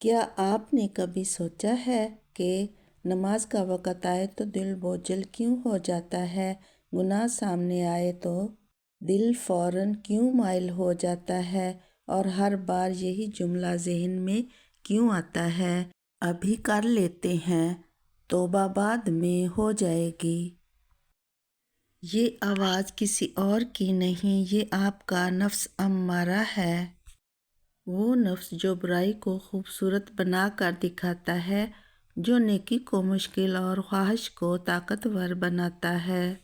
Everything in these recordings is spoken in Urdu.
کیا آپ نے کبھی سوچا ہے کہ نماز کا وقت آئے تو دل بوجھل کیوں ہو جاتا ہے؟ گناہ سامنے آئے تو دل فوراً کیوں مائل ہو جاتا ہے اور ہر بار یہی جملہ ذہن میں کیوں آتا ہے؟ ابھی کر لیتے ہیں، توبہ بعد میں ہو جائے گی۔ یہ آواز کسی اور کی نہیں، یہ آپ کا نفس امارہ ہے۔ وہ نفس جو برائی کو خوبصورت بنا کر دکھاتا ہے، جو نیکی کو مشکل اور خواہش کو طاقتور بناتا ہے،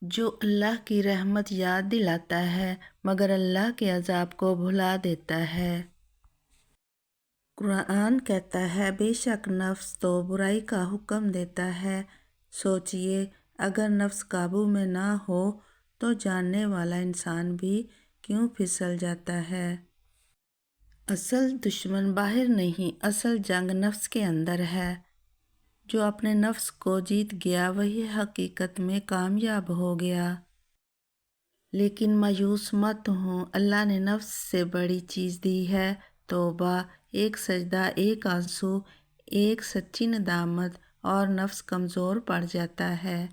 جو اللہ کی رحمت یاد دلاتا ہے مگر اللہ کے عذاب کو بھلا دیتا ہے۔ قرآن کہتا ہے بے شک نفس تو برائی کا حکم دیتا ہے۔ سوچئے اگر نفس قابو میں نہ ہو تو جاننے والا انسان بھی کیوں پھسل جاتا ہے۔ اصل دشمن باہر نہیں، اصل جنگ نفس کے اندر ہے۔ جو اپنے نفس کو جیت گیا وہی حقیقت میں کامیاب ہو گیا۔ لیکن مایوس مت ہوں، اللہ نے نفس سے بڑی چیز دی ہے، توبہ، ایک سجدہ، ایک آنسو، ایک سچی ندامت، اور نفس کمزور پڑ جاتا ہے۔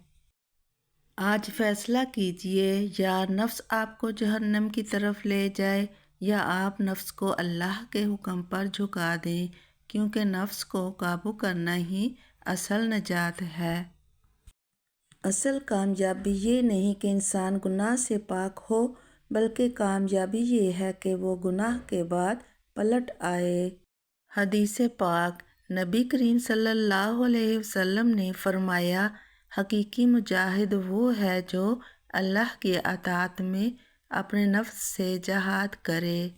آج فیصلہ کیجئے، یا نفس آپ کو جہنم کی طرف لے جائے یا آپ نفس کو اللہ کے حکم پر جھکا دیں، کیونکہ نفس کو قابو کرنا ہی اصل نجات ہے۔ اصل کامیابی یہ نہیں کہ انسان گناہ سے پاک ہو، بلکہ کامیابی یہ ہے کہ وہ گناہ کے بعد پلٹ آئے۔ حدیث پاک، نبی کریم صلی اللہ علیہ وسلم نے فرمایا، حقیقی مجاہد وہ ہے جو اللہ کی اطاعت میں اپنے نفس سے جہاد کرے۔